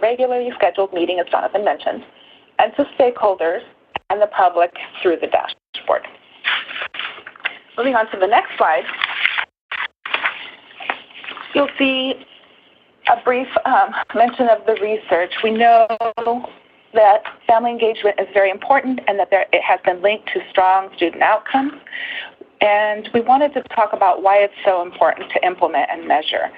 regularly scheduled meeting, as Jonathan mentioned, and to stakeholders and the public through the dashboard. Moving on to the next slide, you'll see a brief mention of the research. We know that family engagement is very important and that it has been linked to strong student outcomes. And we wanted to talk about why it's so important to implement and measure.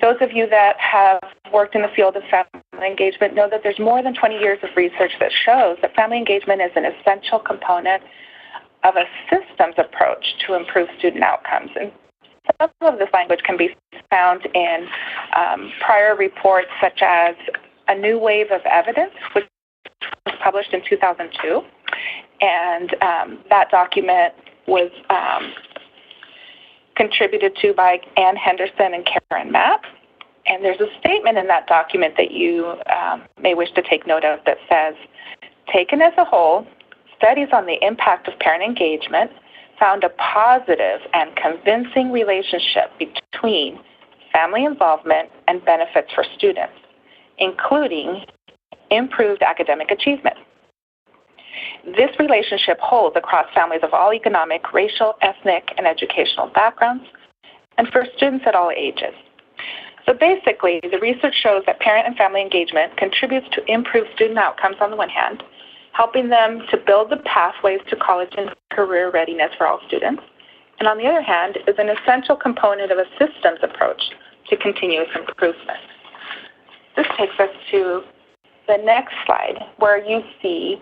Those of you that have worked in the field of family engagement know that there's more than 20 years of research that shows that family engagement is an essential component of a systems approach to improve student outcomes. And some of this language can be found in prior reports, such as A New Wave of Evidence, which was published in 2002. And that document was contributed to by Ann Henderson and Karen Mapp. And there's a statement in that document that you may wish to take note of that says, taken as a whole, studies on the impact of parent engagement found a positive and convincing relationship between family involvement and benefits for students, including improved academic achievement. This relationship holds across families of all economic, racial, ethnic, and educational backgrounds, and for students at all ages. So basically, the research shows that parent and family engagement contributes to improved student outcomes on the one hand, helping them to build the pathways to college and career readiness for all students, and on the other hand, is an essential component of a systems approach to continuous improvement. This takes us to the next slide, where you see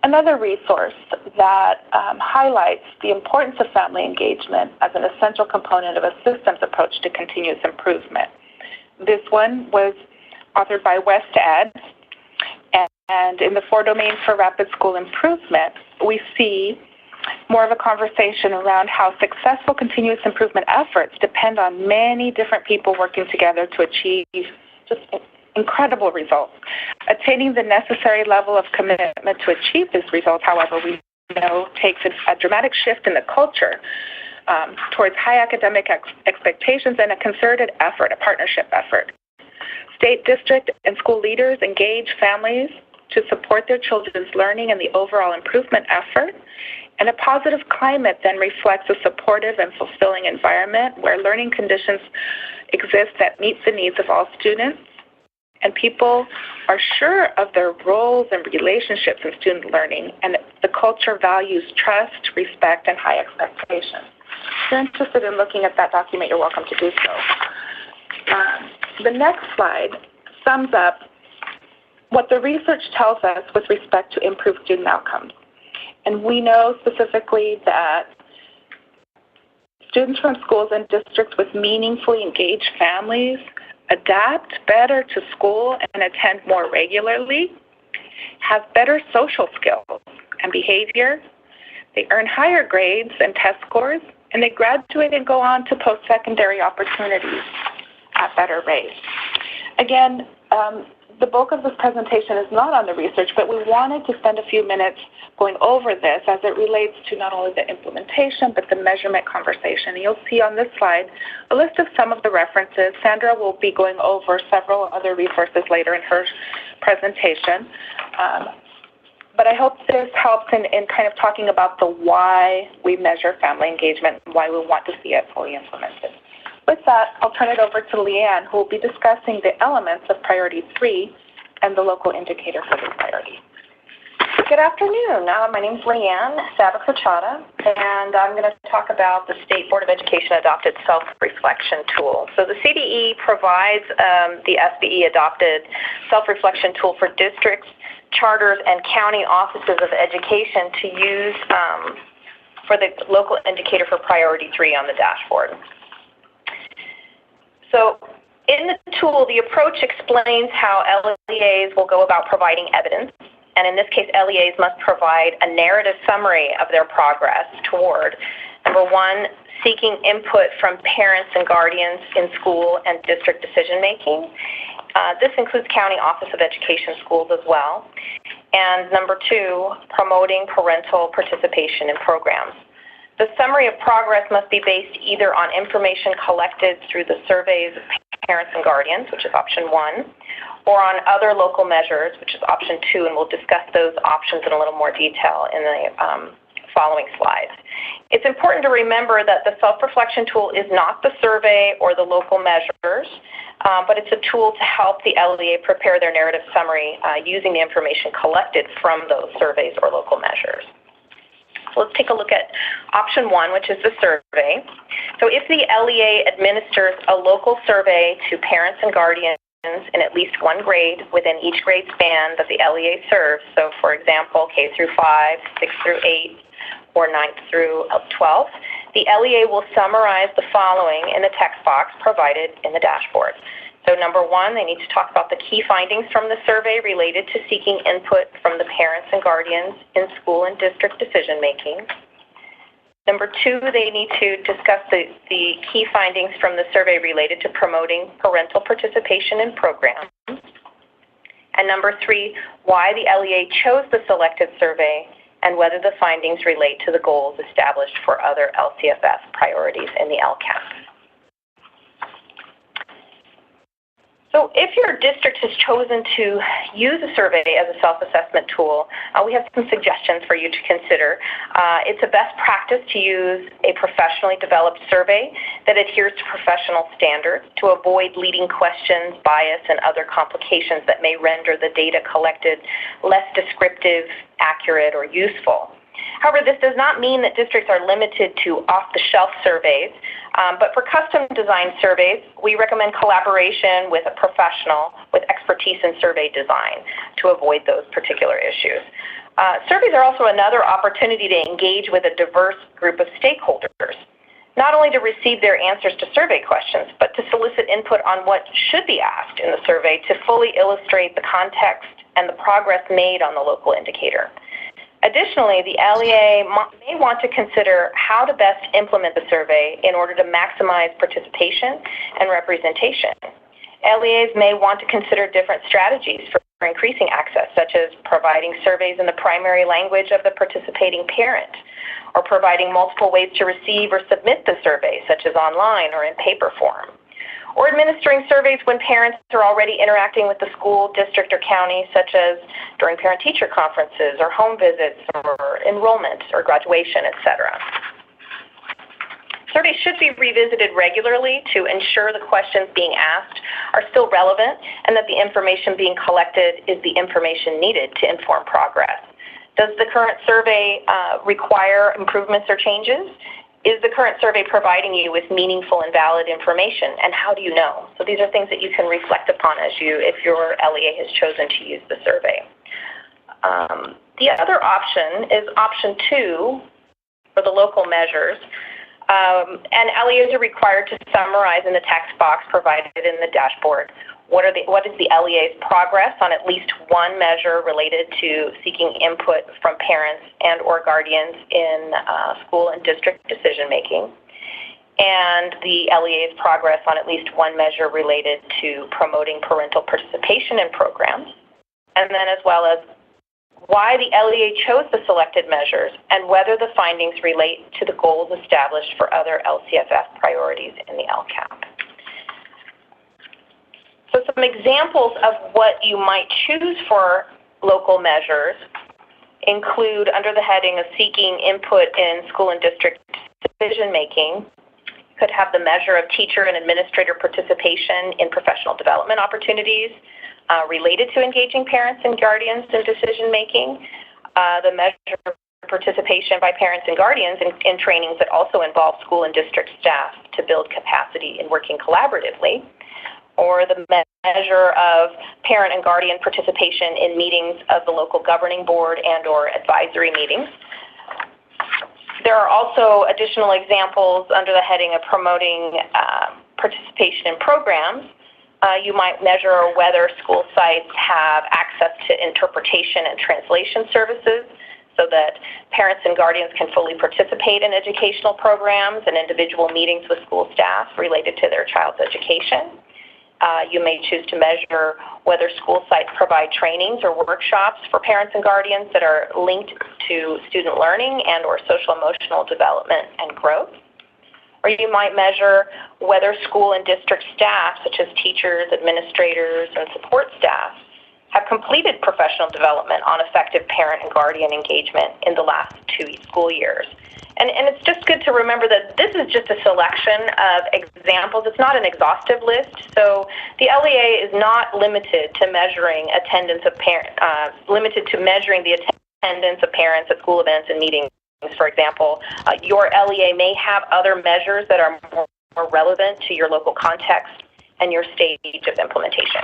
another resource that highlights the importance of family engagement as an essential component of a systems approach to continuous improvement. This one was authored by WestEd, and in the 4 domains for rapid school improvement, we see more of a conversation around how successful continuous improvement efforts depend on many different people working together to achieve just incredible results. Attaining the necessary level of commitment to achieve these results, however, we know takes a dramatic shift in the culture towards high academic expectations and a concerted effort, a partnership effort. State, district, and school leaders engage families to support their children's learning and the overall improvement effort. And a positive climate then reflects a supportive and fulfilling environment where learning conditions exist that meet the needs of all students, and people are sure of their roles and relationships in student learning, and the culture values trust, respect, and high expectations. If you're interested in looking at that document, you're welcome to do so. The next slide sums up what the research tells us with respect to improved student outcomes. And we know specifically that students from schools and districts with meaningfully engaged families adapt better to school and attend more regularly, have better social skills and behavior, they earn higher grades and test scores, and they graduate and go on to post-secondary opportunities at better rates. Again, the bulk of this presentation is not on the research, but we wanted to spend a few minutes going over this as it relates to not only the implementation, but the measurement conversation. And you'll see on this slide a list of some of the references. Sandra will be going over several other resources later in her presentation. But I hope this helps in kind of talking about the why we measure family engagement and why we want to see it fully implemented. With that, I'll turn it over to Leanne, who will be discussing the elements of Priority 3 and the local indicator for this priority. Good afternoon. My name is Leanne Sabacochata, and I'm going to talk about the State Board of Education adopted self-reflection tool. So the CBE provides the SBE adopted self-reflection tool for districts, charters, and county offices of education to use for the local indicator for Priority 3 on the dashboard. So in the tool, the approach explains how LEAs will go about providing evidence, and in this case, LEAs must provide a narrative summary of their progress toward, number one, seeking input from parents and guardians in school and district decision-making. This includes County Office of Education schools as well. And number two, promoting parental participation in programs. The summary of progress must be based either on information collected through the surveys of parents and guardians, which is option one, or on other local measures, which is option 2, and we'll discuss those options in a little more detail in the following slides. It's important to remember that the self-reflection tool is not the survey or the local measures, but it's a tool to help the LEA prepare their narrative summary using the information collected from those surveys or local measures. So let's take a look at option 1, which is the survey. So if the LEA administers a local survey to parents and guardians in at least one grade within each grade span that the LEA serves, so for example, K through 5, 6 through 8, or 9th through 12th, the LEA will summarize the following in the text box provided in the dashboard. So number 1, they need to talk about the key findings from the survey related to seeking input from the parents and guardians in school and district decision making. Number 2, they need to discuss the key findings from the survey related to promoting parental participation in programs. And number 3, why the LEA chose the selected survey and whether the findings relate to the goals established for other LCFS priorities in the LCAP. So if your district has chosen to use a survey as a self-assessment tool, we have some suggestions for you to consider. It's a best practice to use a professionally developed survey that adheres to professional standards to avoid leading questions, bias, and other complications that may render the data collected less descriptive, accurate, or useful. However, this does not mean that districts are limited to off-the-shelf surveys, but for custom-designed surveys, we recommend collaboration with a professional with expertise in survey design to avoid those particular issues. Surveys are also another opportunity to engage with a diverse group of stakeholders, not only to receive their answers to survey questions, but to solicit input on what should be asked in the survey to fully illustrate the context and the progress made on the local indicator. Additionally, the LEA may want to consider how to best implement the survey in order to maximize participation and representation. LEAs may want to consider different strategies for increasing access, such as providing surveys in the primary language of the participating parent, or providing multiple ways to receive or submit the survey, such as online or in paper form, or administering surveys when parents are already interacting with the school, district, or county, such as during parent-teacher conferences or home visits or enrollment or graduation, etc. Surveys should be revisited regularly to ensure the questions being asked are still relevant and that the information being collected is the information needed to inform progress. Does the current survey require improvements or changes? Is the current survey providing you with meaningful and valid information, and how do you know? So these are things that you can reflect upon if your LEA has chosen to use the survey. The other option is option 2 for the local measures. And LEAs are required to summarize in the text box provided in the dashboard what is the LEA's progress on at least one measure related to seeking input from parents and or guardians in school and district decision making, and the LEA's progress on at least one measure related to promoting parental participation in programs, and then as well as why the LEA chose the selected measures and whether the findings relate to the goals established for other LCFS priorities in the LCAP. So some examples of what you might choose for local measures include, under the heading of seeking input in school and district decision making, could have the measure of teacher and administrator participation in professional development opportunities related to engaging parents and guardians in decision making, the measure of participation by parents and guardians in trainings that also involve school and district staff to build capacity in working collaboratively, or the measure of parent and guardian participation in meetings of the local governing board and or advisory meetings. There are also additional examples under the heading of promoting participation in programs. You might measure whether school sites have access to interpretation and translation services so that parents and guardians can fully participate in educational programs and individual meetings with school staff related to their child's education. You may choose to measure whether school sites provide trainings or workshops for parents and guardians that are linked to student learning and or social emotional development and growth. or you might measure whether school and district staff, such as teachers, administrators, and support staff, have completed professional development on effective parent and guardian engagement in the last 2 school years. And it's just good to remember that this is just a selection of examples. It's not an exhaustive list. So the LEA is not limited to measuring attendance of limited to measuring the attendance of parents at school events and meetings. For example, your LEA may have other measures that are more relevant to your local context and your stage of implementation.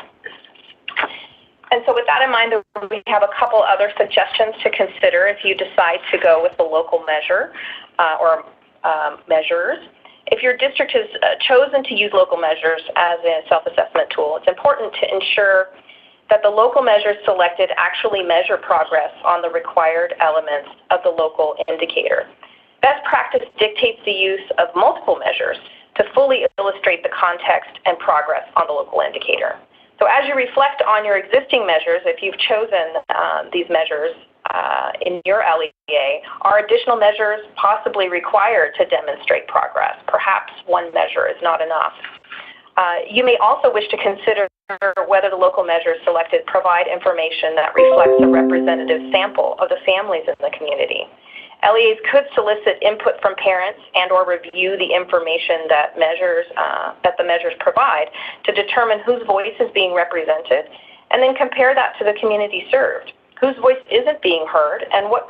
And so with that in mind, we have a couple other suggestions to consider if you decide to go with the local measure or measures. If your district has chosen to use local measures as a self-assessment tool, it's important to ensure that the local measures selected actually measure progress on the required elements of the local indicator. Best practice dictates the use of multiple measures to fully illustrate the context and progress on the local indicator. So as you reflect on your existing measures, if you've chosen these measures in your LEA, are additional measures possibly required to demonstrate progress? Perhaps one measure is not enough. You may also wish to consider whether the local measures selected provide information that reflects a representative sample of the families in the community. LEAs could solicit input from parents and or review the information that the measures provide to determine whose voice is being represented, and then compare that to the community served. Whose voice isn't being heard, and what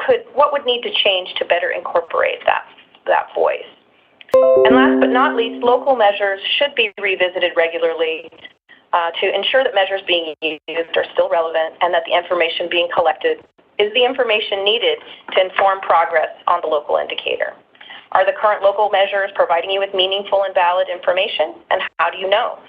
would need to change to better incorporate that voice. And last but not least, local measures should be revisited regularly to ensure that measures being used are still relevant and that the information being collected is the information needed to inform progress on the local indicator. Are the current local measures providing you with meaningful and valid information? And how do you know?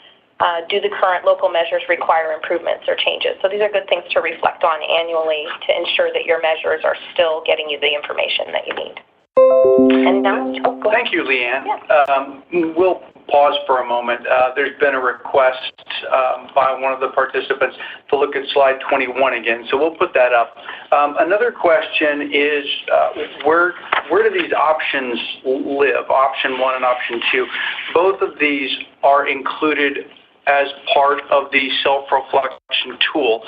Do the current local measures require improvements or changes? So these are good things to reflect on annually to ensure that your measures are still getting you the information that you need. And now, go ahead. Thank you, Leanne. Yeah. We'll pause for a moment. There's been a request by one of the participants to look at slide 21 again, so we'll put that up. Another question is, where do these options live, option 1 and option 2? Both of these are included as part of the self-reflection tool.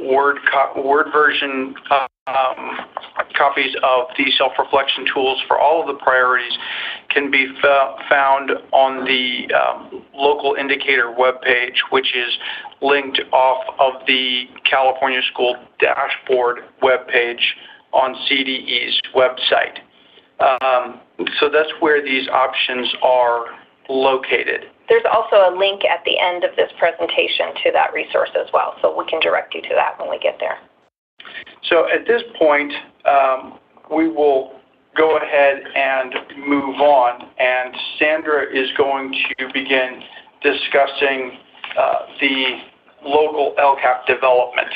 Word version copies of the self-reflection tools for all of the priorities can be found on the local indicator webpage, which is linked off of the California School Dashboard webpage on CDE's website. So that's where these options are located. There's also a link at the end of this presentation to that resource as well, so we can direct you to that when we get there. So at this point, we will go ahead and move on, and Sandra is going to begin discussing the local LCAP development.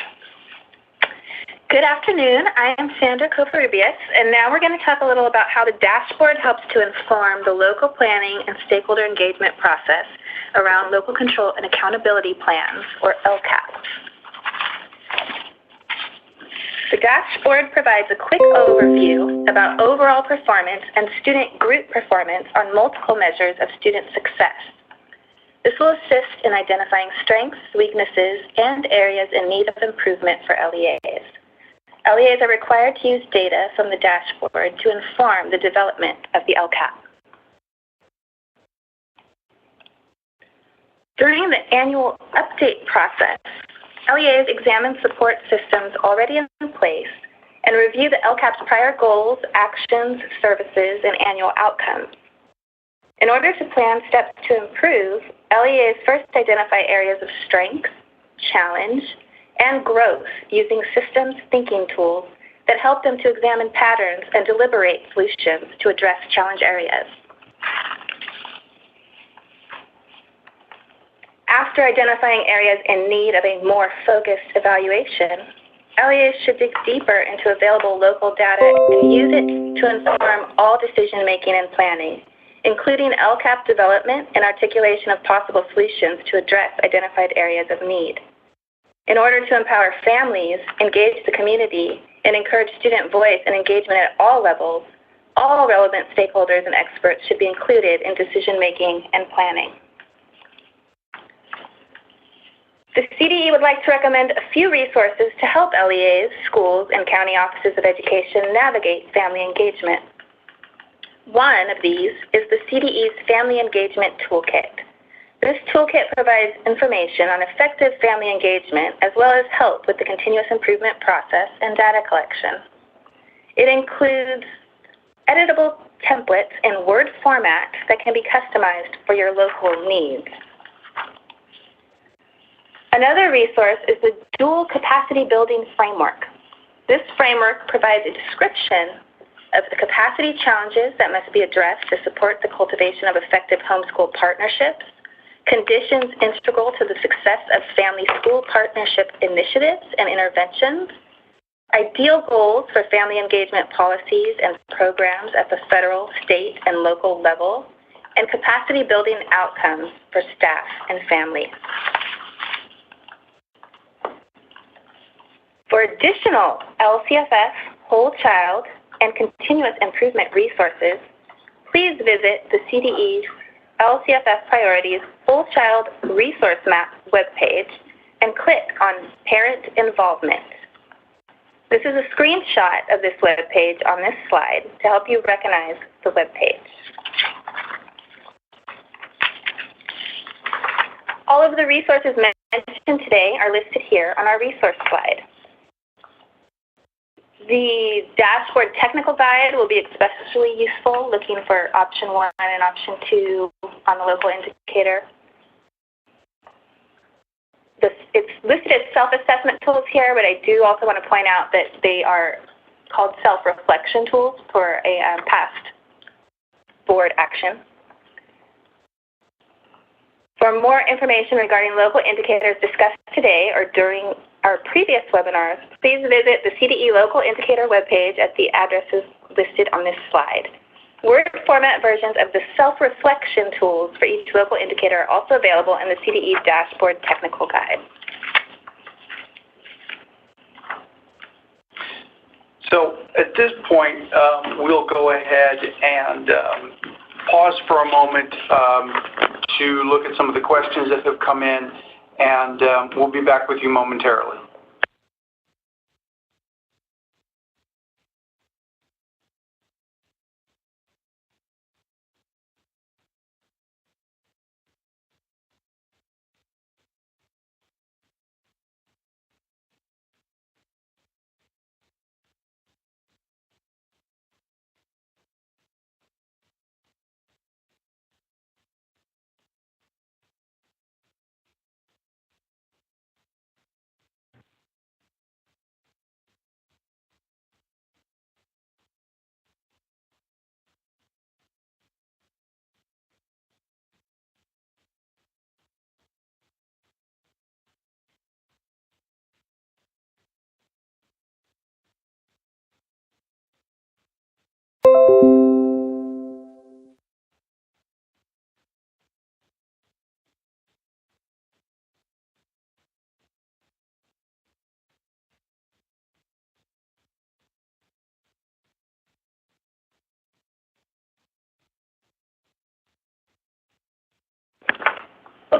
Good afternoon. I am Sandra Covarrubias, and now we're going to talk a little about how the dashboard helps to inform the local planning and stakeholder engagement process around local control and accountability plans, or LCAP. The dashboard provides a quick overview about overall performance and student group performance on multiple measures of student success. This will assist in identifying strengths, weaknesses, and areas in need of improvement for LEAs. LEAs are required to use data from the dashboard to inform the development of the LCAP. During the annual update process, LEAs examine support systems already in place and review the LCAP's prior goals, actions, services, and annual outcomes. In order to plan steps to improve, LEAs first identify areas of strength, challenge, and growth using systems thinking tools that help them to examine patterns and deliberate solutions to address challenge areas. After identifying areas in need of a more focused evaluation, LEAs should dig deeper into available local data and use it to inform all decision-making and planning, including LCAP development and articulation of possible solutions to address identified areas of need. In order to empower families, engage the community, and encourage student voice and engagement at all levels, all relevant stakeholders and experts should be included in decision-making and planning. The CDE would like to recommend a few resources to help LEAs, schools, and county offices of education navigate family engagement. One of these is the CDE's Family Engagement Toolkit. This toolkit provides information on effective family engagement as well as help with the continuous improvement process and data collection. It includes editable templates in Word format that can be customized for your local needs. Another resource is the Dual Capacity Building Framework. This framework provides a description of the capacity challenges that must be addressed to support the cultivation of effective homeschool partnerships, conditions integral to the success of family-school partnership initiatives and interventions, ideal goals for family engagement policies and programs at the federal, state, and local level, and capacity building outcomes for staff and families. For additional LCFF, whole child, and continuous improvement resources, please visit the CDE's LCFF Priorities Whole Child Resource Map webpage and click on Parent Involvement. This is a screenshot of this webpage on this slide to help you recognize the webpage. All of the resources mentioned today are listed here on our resource slide. The dashboard technical guide will be especially useful looking for option 1 and option 2 on the local indicator. It's listed as self-assessment tools here, but I do also want to point out that they are called self-reflection tools for a past board action. For more information regarding local indicators discussed today or during our previous webinars, please visit the CDE Local Indicator webpage at the addresses listed on this slide. Word format versions of the self-reflection tools for each local indicator are also available in the CDE Dashboard Technical Guide. So at this point, we'll go ahead and pause for a moment to look at some of the questions that have come in, and we'll be back with you momentarily.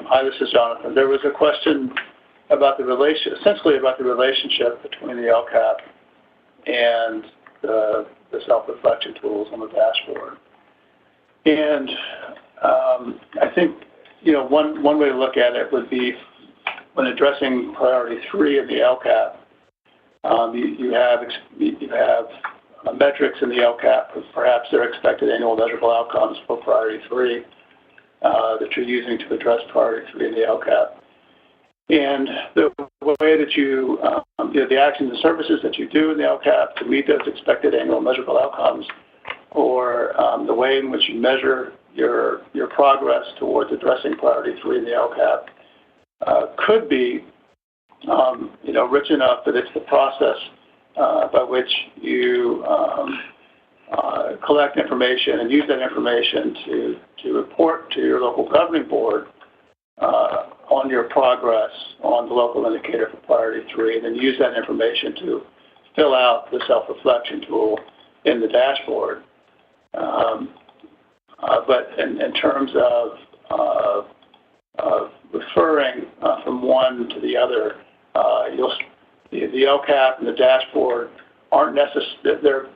Hi, this is Jonathan. There was a question about essentially about the relationship between the LCAP and the self-reflection tools on the dashboard. And I think, one way to look at it would be when addressing priority 3 of the LCAP, you have metrics in the LCAP, perhaps their expected annual measurable outcomes for priority 3. That you're using to address priority 3 in the LCAP. And the way that you, the actions and services that you do in the LCAP to meet those expected annual measurable outcomes, or the way in which you measure your progress towards addressing priority 3 in the LCAP could be, rich enough that it's the process by which you collect information and use that information to report to your local governing board on your progress on the local indicator for priority 3, and then use that information to fill out the self-reflection tool in the dashboard. But in terms of referring from one to the other, the LCAP and the dashboard aren't necessarily,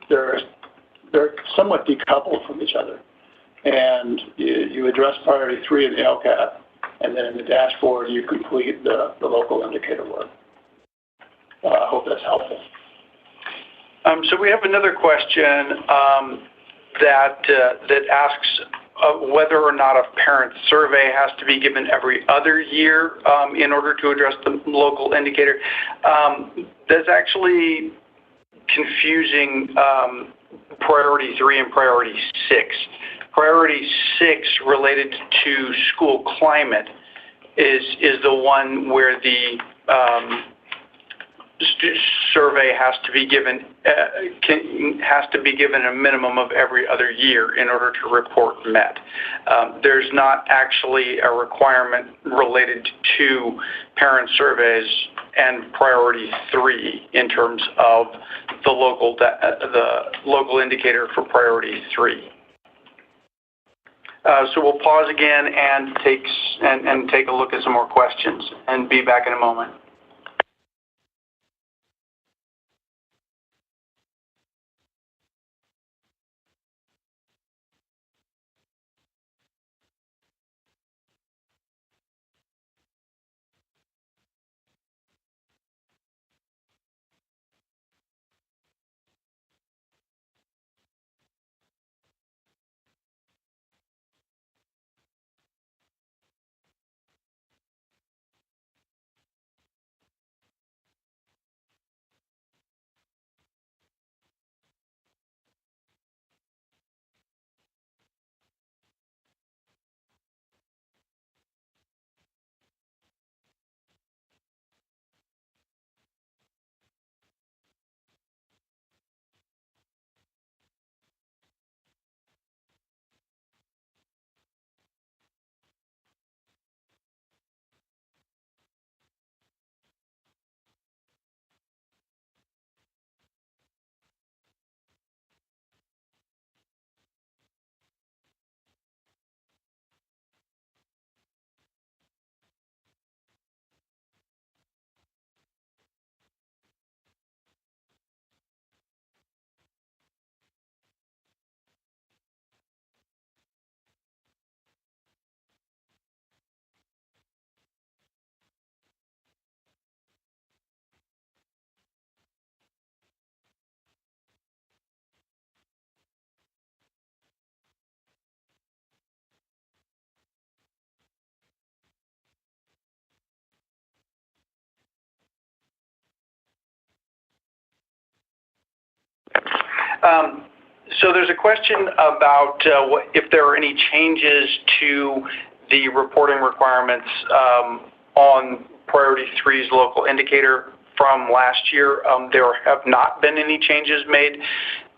they're somewhat decoupled from each other. And you address priority 3 in the LCAP, and then in the dashboard you complete the local indicator work. I hope that's helpful. So we have another question that asks whether or not a parent survey has to be given every other year in order to address the local indicator. That's actually confusing priority 3 and priority 6. Priority 6 related to school climate is the one where the survey has to be given a minimum of every other year in order to report met. There's not actually a requirement related to parent surveys and priority 3 in terms of the local indicator for priority 3. So we'll pause again and take a look at some more questions and be back in a moment. So there's a question about if there are any changes to the reporting requirements on priority 3's local indicator from last year. There have not been any changes made.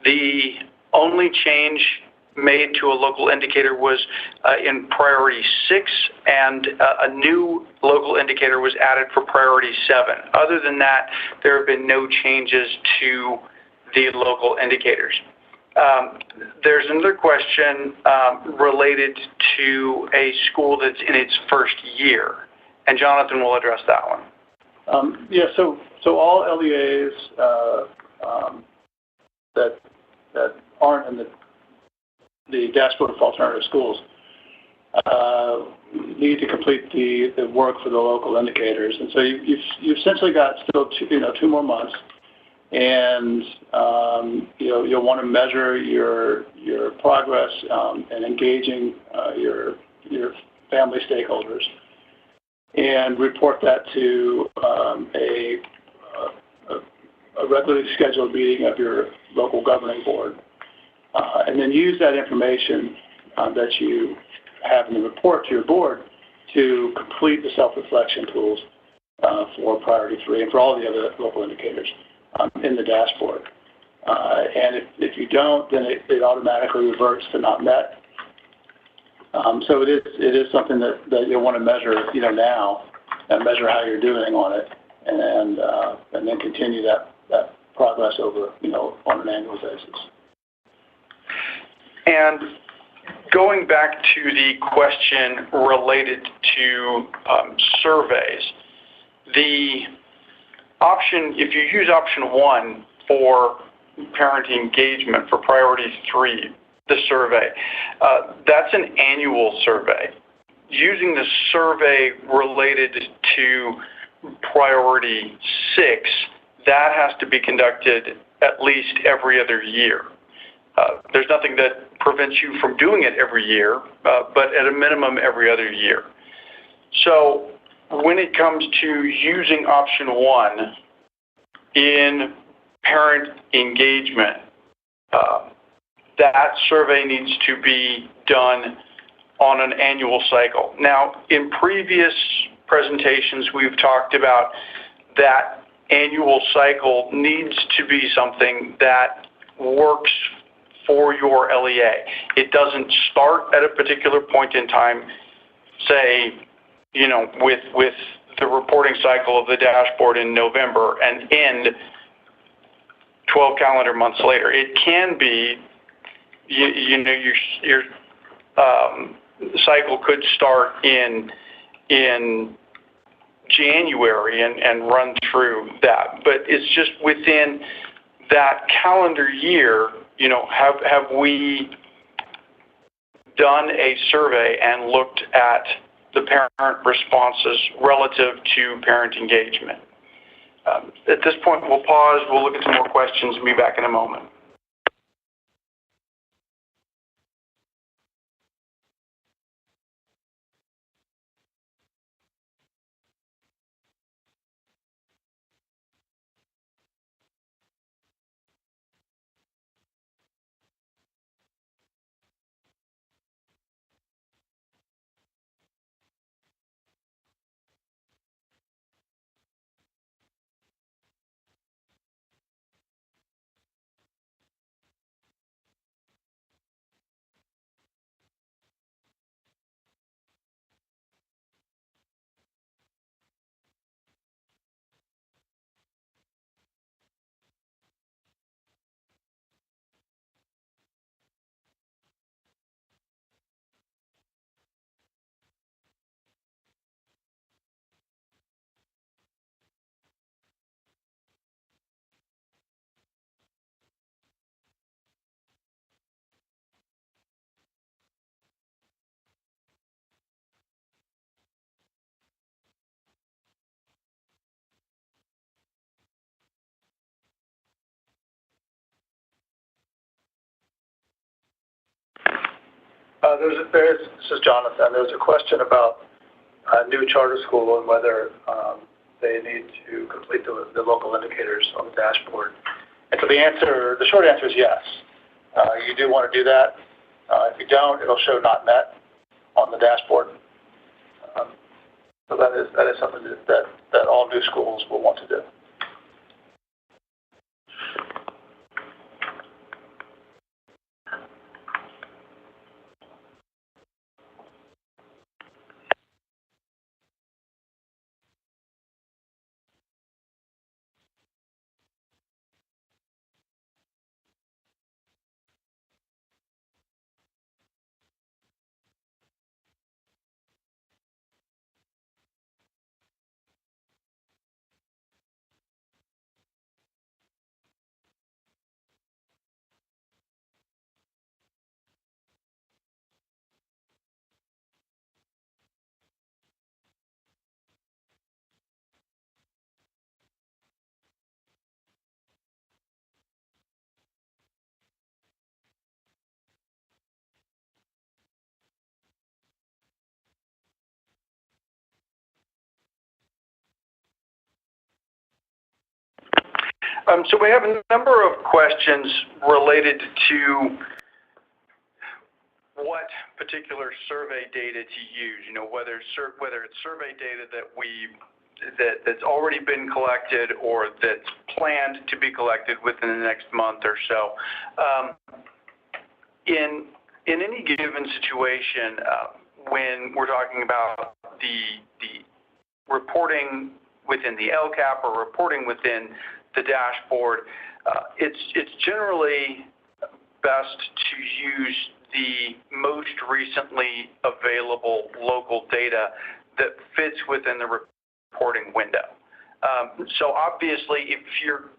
The only change made to a local indicator was in priority 6, and a new local indicator was added for priority 7. Other than that, there have been no changes to the local indicators. There's another question related to a school that's in its first year, and Jonathan will address that one. Yeah, so all LEAs that aren't in the dashboard of alternative schools need to complete the work for the local indicators, and so you've essentially got still 2 more months. And you'll want to measure your progress and engaging your family stakeholders, and report that to a regularly scheduled meeting of your local governing board, and then use that information that you have in the report to your board to complete the self-reflection tools for priority 3 and for all the other local indicators in the dashboard. And if you don't, then it automatically reverts to not met. So it is something that you'll want to measure now, and measure how you're doing on it, and then continue that progress over on an annual basis. And going back to the question related to surveys, the option, if you use option 1 for parent engagement for priority 3, the survey, that's an annual survey. Using the survey related to priority 6, that has to be conducted at least every other year. There's nothing that prevents you from doing it every year, but at a minimum every other year. So when it comes to using option 1 in parent engagement, that survey needs to be done on an annual cycle. Now, in previous presentations, we've talked about that annual cycle needs to be something that works for your LEA. It doesn't start at a particular point in time, say, with the reporting cycle of the dashboard in November and end 12 calendar months later. It can be, your cycle could start in January and run through that, but it's just within that calendar year. Have we done a survey and looked at the parent responses relative to parent engagement? At this point, we'll pause. We'll look at some more questions and be back in a moment. This is Jonathan. There's a question about a new charter school and whether they need to complete the local indicators on the dashboard. And so the short answer is yes. You do want to do that. If you don't, it'll show not met on the dashboard. So that is something that all new schools will want to do. So we have a number of questions related to what particular survey data to use. Whether it's survey data that's already been collected or that's planned to be collected within the next month or so. In any given situation, when we're talking about the reporting within the LCAP or reporting within the dashboard, it's generally best to use the most recently available local data that fits within the reporting window. So obviously, if you're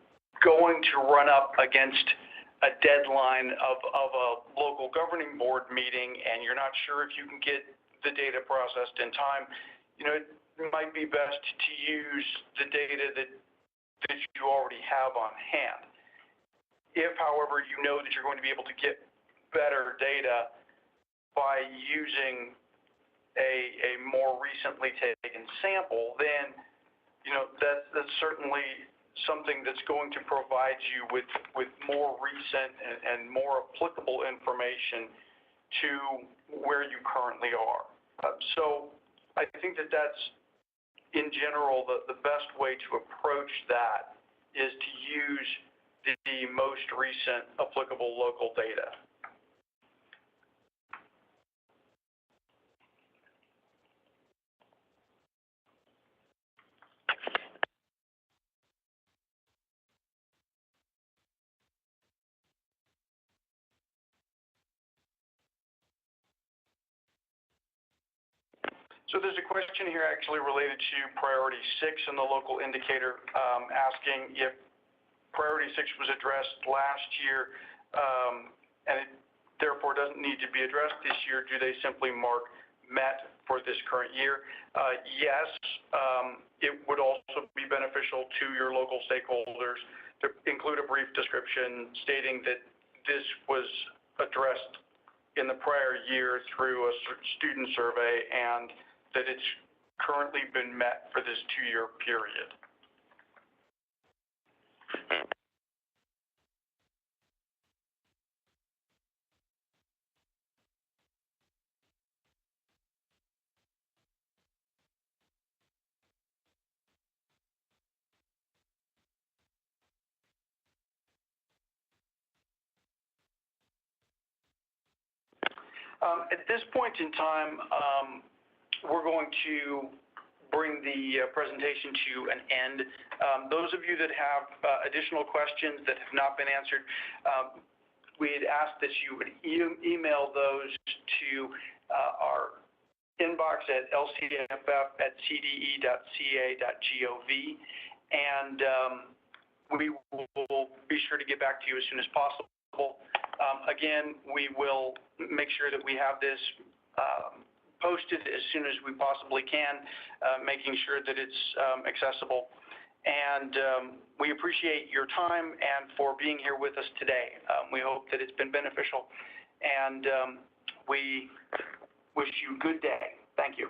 going to run up against a deadline of a local governing board meeting and you're not sure if you can get the data processed in time, it might be best to use the data that you already have on hand. If, however, you know that you're going to be able to get better data by using a more recently taken sample, then that's certainly something that's going to provide you with more recent and more applicable information to where you currently are. So I think that that's, in general, the best way to approach that is to use the most recent applicable local data. So there's a question here actually related to priority 6 in the local indicator, asking if priority 6 was addressed last year and it therefore doesn't need to be addressed this year. Do they simply mark met for this current year? Yes, it would also be beneficial to your local stakeholders to include a brief description stating that this was addressed in the prior year through a student survey and that it's currently been met for this 2-year period. At this point in time, we're going to bring the presentation to an end. Those of you that have additional questions that have not been answered, we'd ask that you would email those to our inbox at lcff@cde.ca.gov, and we will be sure to get back to you as soon as possible. Again, we will make sure that we have this posted as soon as we possibly can, making sure that it's accessible. And we appreciate your time and for being here with us today. We hope that it's been beneficial, and we wish you a good day. Thank you.